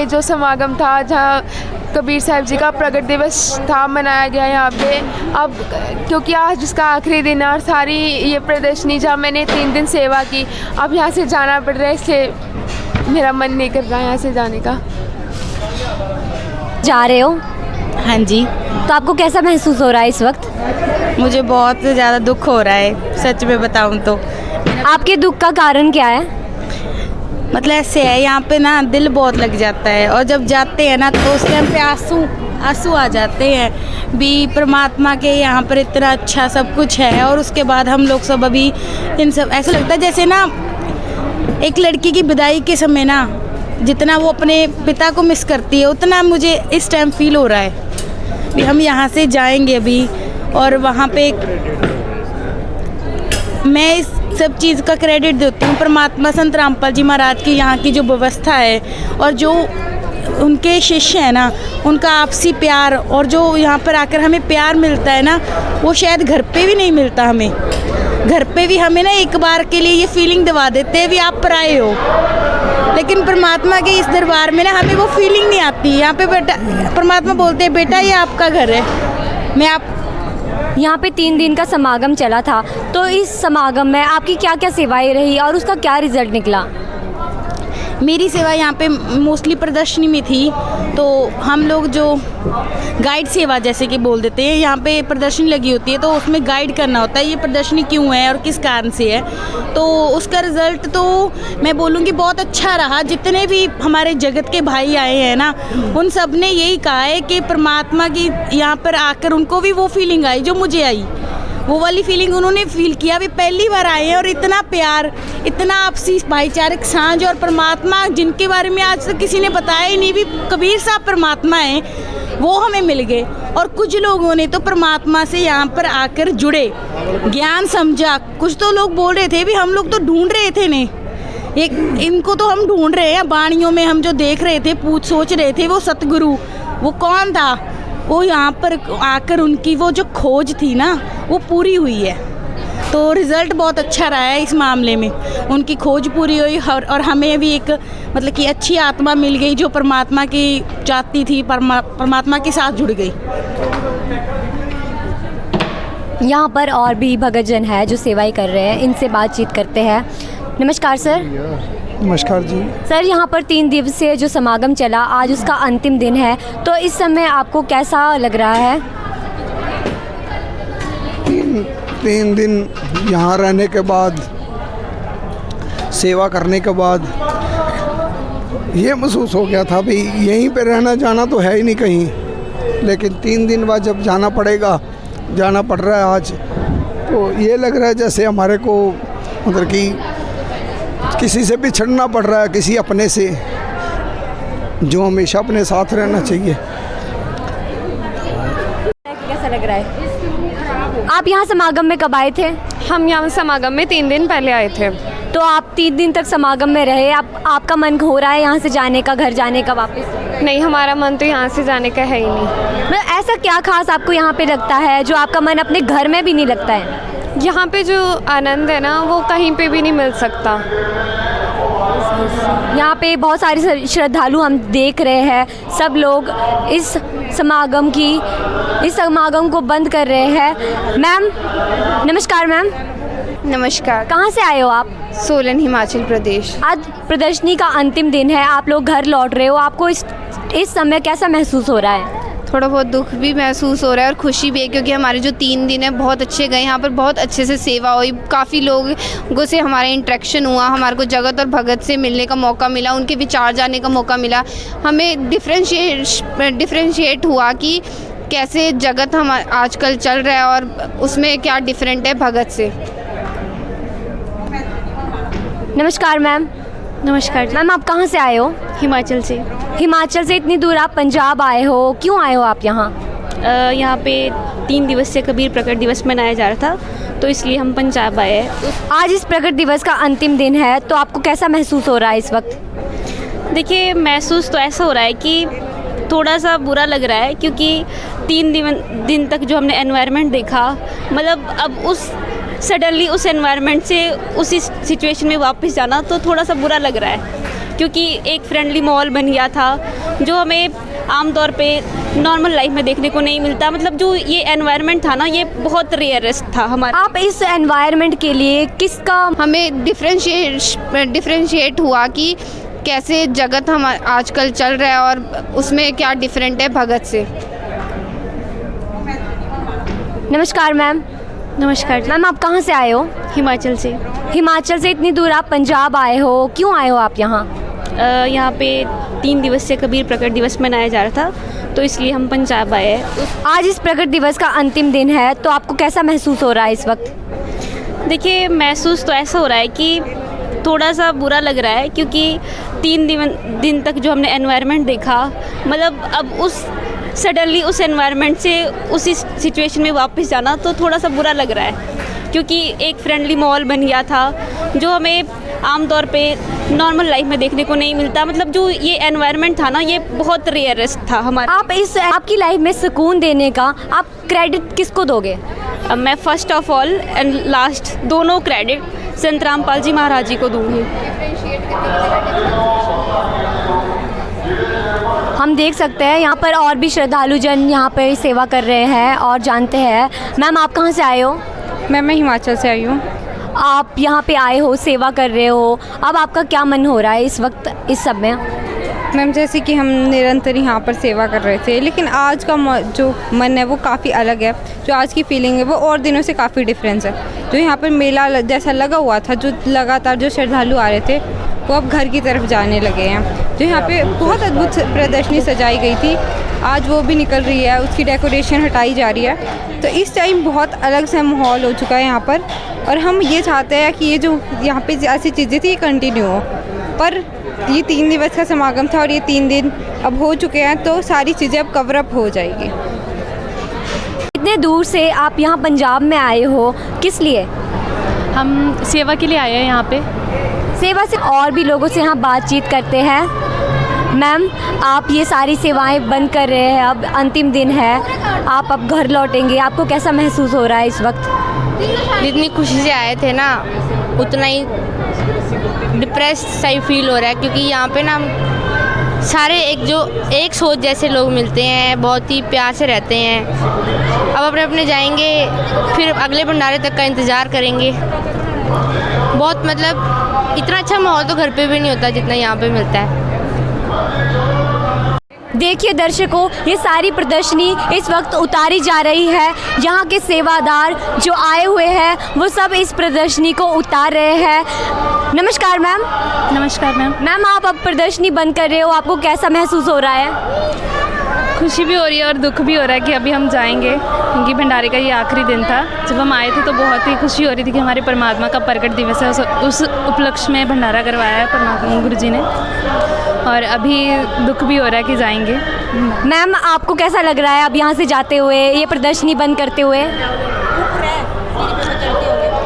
ये जो समागम था, जहाँ कबीर साहब जी का प्रकट दिवस था, मनाया गया यहाँ पे। अब क्योंकि आज उसका आखिरी दिन है और सारी ये प्रदर्शनी जहाँ मैंने 3 दिन सेवा की, अब यहाँ से जाना पड़ रहा है, इसलिए मेरा मन नहीं कर रहा है यहाँ से जाने का। जा रहे हो? हाँ जी। तो आपको कैसा महसूस हो रहा है इस वक्त? मुझे बहुत ज़्यादा दुख हो रहा है, सच में बताऊं तो। आपके दुख का कारण क्या है? मतलब ऐसे है, यहाँ पे ना दिल बहुत लग जाता है, और जब जाते हैं ना तो उस टाइम पे आंसू आ जाते हैं भी। परमात्मा के यहाँ पर इतना अच्छा सब कुछ है, और उसके बाद हम लोग सब अभी इन सब, ऐसा लगता है जैसे ना एक लड़की की विदाई के समय ना जितना वो अपने पिता को मिस करती है, उतना मुझे इस टाइम फील हो रहा है भी हम यहाँ से जाएंगे अभी। और वहाँ पे मैं इस सब चीज़ का क्रेडिट देती हूँ परमात्मा संत रामपाल जी महाराज की, यहाँ की जो व्यवस्था है और जो उनके शिष्य हैं ना, उनका आपसी प्यार, और जो यहाँ पर आकर हमें प्यार मिलता है ना, वो शायद घर पे भी नहीं मिलता हमें। घर पे भी हमें ना एक बार के लिए ये फीलिंग दिवा देते हैं भी आप पराए हो, लेकिन परमात्मा के इस दरबार में ना हमें वो फीलिंग नहीं आती। यहाँ पे बेटा, परमात्मा बोलते हैं बेटा ये आपका घर है, मैं आप। यहाँ पे 3 दिन का समागम चला था, तो इस समागम में आपकी क्या क्या सेवाएं रही और उसका क्या रिजल्ट निकला? मेरी सेवा यहाँ पे मोस्टली प्रदर्शनी में थी, तो हम लोग जो गाइड सेवा जैसे कि बोल देते हैं, यहाँ पे प्रदर्शनी लगी होती है तो उसमें गाइड करना होता है ये प्रदर्शनी क्यों है और किस कारण से है। तो उसका रिज़ल्ट तो मैं बोलूँगी बहुत अच्छा रहा। जितने भी हमारे जगत के भाई आए हैं ना, उन सब ने यही कहा है कि परमात्मा की यहाँ पर आकर उनको भी वो फीलिंग आई जो मुझे आई, वो वाली फीलिंग उन्होंने फील किया। भी पहली बार आए हैं और इतना प्यार, इतना आपसी भाईचारक साझ, और परमात्मा जिनके बारे में आज तक किसी ने बताया ही नहीं भी कबीर साहब परमात्मा हैं, वो हमें मिल गए। और कुछ लोगों ने तो परमात्मा से यहाँ पर आकर जुड़े, ज्ञान समझा। कुछ तो लोग बोल रहे थे भी हम लोग तो ढूंढ रहे थे ने एक इनको तो हम ढूंढ रहे हैं, वाणियों में हम जो देख रहे थे, सोच रहे थे वो सतगुरु वो कौन था, वो यहाँ पर आकर उनकी वो जो खोज थी ना वो पूरी हुई है। तो रिज़ल्ट बहुत अच्छा रहा है इस मामले में, उनकी खोज पूरी हुई और हमें भी एक मतलब कि अच्छी आत्मा मिल गई जो परमात्मा की चाहती थी, परमात्मा के साथ जुड़ गई। यहाँ पर और भी भगतजन है जो सेवाएं कर रहे हैं, इनसे बातचीत करते हैं। नमस्कार सर। नमस्कार जी। सर, यहाँ पर 3 दिवसीय जो समागम चला, आज उसका अंतिम दिन है, तो इस समय आपको कैसा लग रहा है? 3 दिन यहाँ रहने के बाद, सेवा करने के बाद ये महसूस हो गया था भाई यहीं पे रहना जाना तो है ही नहीं कहीं, लेकिन 3 दिन बाद जब जाना पड़ रहा है आज, तो ये लग रहा है जैसे हमारे को मतलब कि किसी से बिछड़ना पड़ रहा है, किसी अपने से जो हमेशा अपने साथ रहना चाहिए। कैसा लग रहा है? आप यहाँ समागम में कब आए थे? हम यहाँ समागम में 3 दिन पहले आए थे। तो आप 3 दिन तक समागम में रहे, आपका मन हो रहा है यहाँ से जाने का, घर जाने का वापस? नहीं, हमारा मन तो यहाँ से जाने का है ही नहीं। मतलब ऐसा क्या खास आपको यहाँ पे लगता है जो आपका मन अपने घर में भी नहीं लगता है? यहाँ पे जो आनंद है ना वो कहीं पे भी नहीं मिल सकता। यहाँ पे बहुत सारे श्रद्धालु हम देख रहे हैं, सब लोग इस समागम को बंद कर रहे हैं। मैम, नमस्कार मैम। नमस्कार। कहाँ से आए हो आप? सोलन, हिमाचल प्रदेश। आज प्रदर्शनी का अंतिम दिन है, आप लोग घर लौट रहे हो, आपको इस समय कैसा महसूस हो रहा है? थोड़ा बहुत दुख भी महसूस हो रहा है और खुशी भी है, क्योंकि हमारे जो 3 दिन है बहुत अच्छे गए। यहाँ पर बहुत अच्छे से सेवा हुई, काफ़ी लोगों से हमारा इंटरेक्शन हुआ, हमारे को जगत और भगत से मिलने का मौका मिला, उनके विचार जानने का मौका मिला। हमें डिफ्रेंशिएट हुआ कि कैसे जगत हम आजकल चल रहा है और उसमें क्या डिफरेंट है भगत से। नमस्कार मैम। नमस्कार जी। मैम, आप कहाँ से आए हो? हिमाचल से। हिमाचल से इतनी दूर आप पंजाब आए हो, क्यों आए हो आप यहाँ? यहाँ पे 3 दिवसीय कबीर प्रकट दिवस मनाया जा रहा था, तो इसलिए हम पंजाब आए हैं। आज इस प्रकट दिवस का अंतिम दिन है, तो आपको कैसा महसूस हो रहा है इस वक्त? देखिए, महसूस तो ऐसा हो रहा है कि थोड़ा सा बुरा लग रहा है, क्योंकि 3 दिन तक जो हमने एनवायरनमेंट देखा, मतलब अब सडनली उस एनवायरनमेंट से उसी सिचुएशन में वापस जाना तो थोड़ा सा बुरा लग रहा है, क्योंकि एक फ्रेंडली माहौल बन गया था जो हमें आमतौर पे नॉर्मल लाइफ में देखने को नहीं मिलता। मतलब जो ये एनवायरनमेंट था ना, ये बहुत रेयरेस्ट था हमारा। आप इस एनवायरनमेंट के लिए किसका हमें डिफ्रेंशिएट हुआ कि कैसे जगत हम आजकल चल रहा है और उसमें क्या डिफरेंट है भगत से। नमस्कार मैम। नमस्कार जी। मैम आप कहाँ से आए हो? हिमाचल से। हिमाचल से इतनी दूर आप पंजाब आए हो, क्यों आए हो आप यहाँ? यहाँ पे 3 दिवसीय कबीर प्रकट दिवस मनाया जा रहा था, तो इसलिए हम पंजाब आए हैं। आज इस प्रकट दिवस का अंतिम दिन है, तो आपको कैसा महसूस हो रहा है इस वक्त? देखिए, महसूस तो ऐसा हो रहा है कि थोड़ा सा बुरा लग रहा है, क्योंकि 3 दिन तक जो हमने एनवायरनमेंट देखा, मतलब अब उस सडनली उस एनवायरनमेंट से उसी सिचुएशन में वापस जाना तो थोड़ा सा बुरा लग रहा है, क्योंकि एक फ्रेंडली माहौल बन गया था जो हमें आमतौर पे नॉर्मल लाइफ में देखने को नहीं मिलता। मतलब जो ये एनवायरनमेंट था ना, ये बहुत रेयरेस्ट था हमारा। आपकी लाइफ में सुकून देने का आप क्रेडिट किसको दोगे? मैं first of all and last दोनों क्रेडिट संत रामपाल जी महाराज जी को दूंगी। हम देख सकते हैं यहाँ पर और भी श्रद्धालु जन यहाँ पर सेवा कर रहे हैं और जानते हैं। मैम आप कहाँ से आए हो? मैं हिमाचल से आई हूँ। आप यहाँ पे आए हो, सेवा कर रहे हो, अब आपका क्या मन हो रहा है इस वक्त, इस समय? मैम जैसे कि हम निरंतर यहाँ पर सेवा कर रहे थे, लेकिन आज का जो मन है वो काफ़ी अलग है। जो आज की फीलिंग है वो और दिनों से काफ़ी डिफरेंस है। जो यहाँ पर मेला जैसा लगा हुआ था, जो लगातार जो श्रद्धालु आ रहे थे वो अब घर की तरफ जाने लगे हैं। जो यहाँ पे बहुत अद्भुत प्रदर्शनी सजाई गई थी, आज वो भी निकल रही है, उसकी डेकोरेशन हटाई जा रही है। तो इस टाइम बहुत अलग सा माहौल हो चुका है यहाँ पर, और हम ये चाहते हैं कि ये जो यहाँ पे ऐसी चीज़ें थी ये कंटिन्यू हो। पर ये 3 दिवस का समागम था और ये 3 दिन अब हो चुके हैं, तो सारी चीज़ें अब कवर अप हो जाएगी। इतने दूर से आप यहाँ पंजाब में आए हो, किस लिए? हम सेवा के लिए आए हैं यहाँ पे। सेवा से और भी लोगों से यहाँ बातचीत करते हैं। मैम आप ये सारी सेवाएं बंद कर रहे हैं, अब अंतिम दिन है, आप अब घर लौटेंगे, आपको कैसा महसूस हो रहा है इस वक्त? जितनी खुशी से आए थे ना, उतना ही डिप्रेस्ड सा ही फील हो रहा है, क्योंकि यहाँ पे ना सारे एक सोच जैसे लोग मिलते हैं, बहुत ही प्यार से रहते हैं। अब अपने अपने जाएंगे, फिर अगले भंडारे तक का इंतज़ार करेंगे। बहुत मतलब इतना अच्छा माहौल तो घर पे भी नहीं होता जितना यहाँ पे मिलता है। देखिए दर्शकों, ये सारी प्रदर्शनी इस वक्त उतारी जा रही है। यहाँ के सेवादार जो आए हुए हैं वो सब इस प्रदर्शनी को उतार रहे हैं। नमस्कार मैम। नमस्कार मैम। मैम आप अब प्रदर्शनी बंद कर रहे हो, आपको कैसा महसूस हो रहा है? खुशी भी हो रही है और दुख भी हो रहा है कि अभी हम जाएंगे, क्योंकि भंडारे का ये आखिरी दिन था। जब हम आए थे तो बहुत ही खुशी हो रही थी कि हमारे परमात्मा का प्रकट दिवस है, उस उपलक्ष्य में भंडारा करवाया है परमात्मा गुरु जी ने, और अभी दुख भी हो रहा है कि जाएंगे। मैम आपको कैसा लग रहा है अब यहाँ से जाते हुए, ये प्रदर्शनी बंद करते हुए?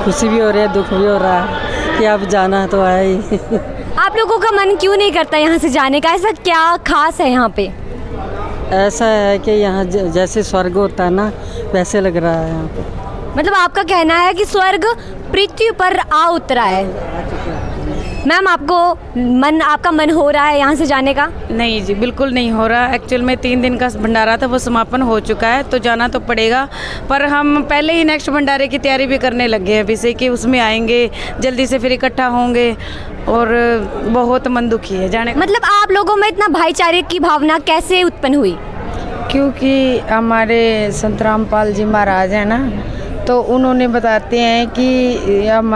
खुशी भी हो रही है, दुख भी हो रहा है कि अब जाना है तो आया ही। आप लोगों का मन क्यों नहीं करता यहाँ से जाने का? ऐसा क्या खास है यहाँ पे? ऐसा है कि यहाँ जैसे स्वर्ग होता है ना, वैसे लग रहा है यहाँ पे। मतलब आपका कहना है कि स्वर्ग पृथ्वी पर आ उतरा है। मैम आपका मन हो रहा है यहाँ से जाने का? नहीं जी, बिल्कुल नहीं हो रहा। एक्चुअल में 3 दिन का भंडारा था, वो समापन हो चुका है, तो जाना तो पड़ेगा। पर हम पहले ही नेक्स्ट भंडारे की तैयारी भी करने लगे हैं अभी से, कि उसमें आएंगे, जल्दी से फिर इकट्ठा होंगे, और बहुत मन दुखी है जाने। मतलब आप लोगों में इतना भाईचारे की भावना कैसे उत्पन्न हुई? क्योंकि हमारे संत रामपाल जी महाराज हैं ना, तो उन्होंने बताते हैं कि हम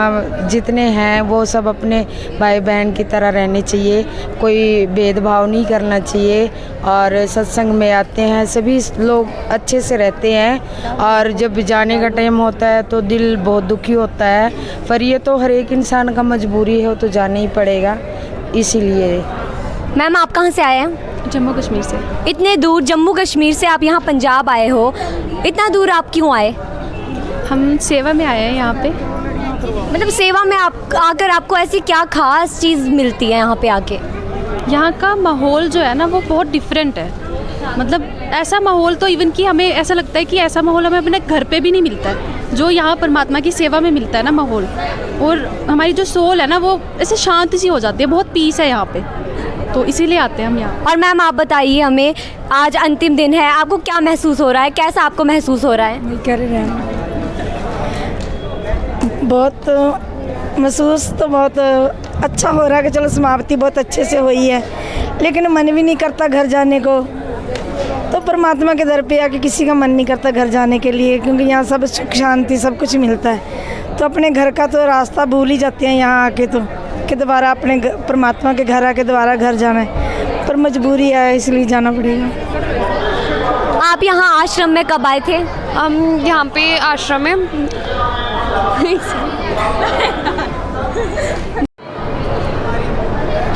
जितने हैं वो सब अपने भाई बहन की तरह रहने चाहिए, कोई भेदभाव नहीं करना चाहिए, और सत्संग में आते हैं सभी लोग अच्छे से रहते हैं। और जब जाने का टाइम होता है तो दिल बहुत दुखी होता है, पर ये तो हर एक इंसान का मजबूरी है, वो तो जाना ही पड़ेगा, इसीलिए। मैम आप कहाँ से आए हैं? जम्मू कश्मीर से। इतने दूर जम्मू कश्मीर से आप यहाँ पंजाब आए हो, इतना दूर आप क्यों आए? हम सेवा में आए हैं यहाँ पे। मतलब सेवा में आप आकर आपको ऐसी क्या खास चीज़ मिलती है यहाँ पे आके? यहाँ का माहौल जो है ना वो बहुत डिफरेंट है। मतलब ऐसा माहौल तो इवन कि हमें ऐसा लगता है कि ऐसा माहौल हमें अपने घर पे भी नहीं मिलता है जो यहाँ परमात्मा की सेवा में मिलता है ना माहौल। और हमारी जो सोल है ना वो ऐसे शांति सी हो जाती है, बहुत पीस है यहाँ पे। तो इसीलिए आते हैं हम यहाँ। और मैम आप बताइए हमें, आज अंतिम दिन है, आपको क्या महसूस हो रहा है, कैसा आपको महसूस हो रहा है? कर रहे हैं बहुत महसूस तो बहुत अच्छा हो रहा है कि चलो समाप्ति बहुत अच्छे से हुई है, लेकिन मन भी नहीं करता घर जाने को। तो परमात्मा के दर पे आके किसी का मन नहीं करता घर जाने के लिए, क्योंकि यहाँ सब सुख शांति सब कुछ मिलता है। तो अपने घर का तो रास्ता भूल ही जाते हैं यहाँ आके, तो कि दोबारा अपने परमात्मा के घर आके दोबारा घर जाना है, पर मजबूरी है इसलिए जाना पड़ेगा। आप यहाँ आश्रम में कब आए थे? हम यहाँ पे आश्रम में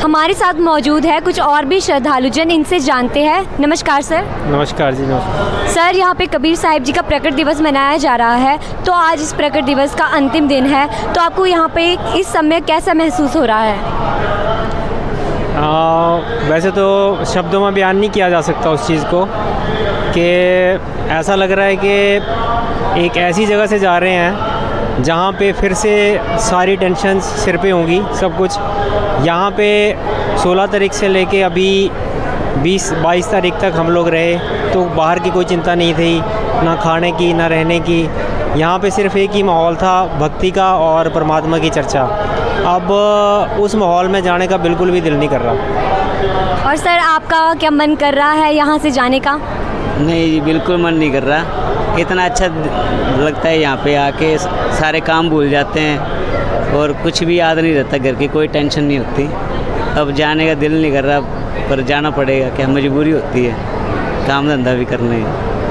हमारे साथ मौजूद है कुछ और भी श्रद्धालुजन, इनसे जानते हैं। नमस्कार सर। नमस्कार जी। नमस्कार सर, यहाँ पे कबीर साहिब जी का प्रकट दिवस मनाया जा रहा है, तो आज इस प्रकट दिवस का अंतिम दिन है, तो आपको यहाँ पे इस समय कैसा महसूस हो रहा है? वैसे तो शब्दों में बयान नहीं किया जा सकता उस चीज़ को, कि ऐसा लग रहा है कि एक ऐसी जगह से जा रहे हैं जहाँ पे फिर से सारी टेंशन सिर पे होंगी सब कुछ। यहाँ पे 16 तारीख से लेके अभी 20-22 तारीख तक हम लोग रहे, तो बाहर की कोई चिंता नहीं थी, ना खाने की ना रहने की। यहाँ पे सिर्फ एक ही माहौल था, भक्ति का और परमात्मा की चर्चा। अब उस माहौल में जाने का बिल्कुल भी दिल नहीं कर रहा। और सर, आपका क्या मन कर रहा है यहाँ से जाने का? नहीं जी, बिल्कुल मन नहीं कर रहा। इतना अच्छा लगता है यहाँ पे आके, सारे काम भूल जाते हैं और कुछ भी याद नहीं रहता, घर की कोई टेंशन नहीं होती। अब जाने का दिल नहीं कर रहा, पर जाना पड़ेगा, क्या मजबूरी होती है, काम धंधा भी करने है।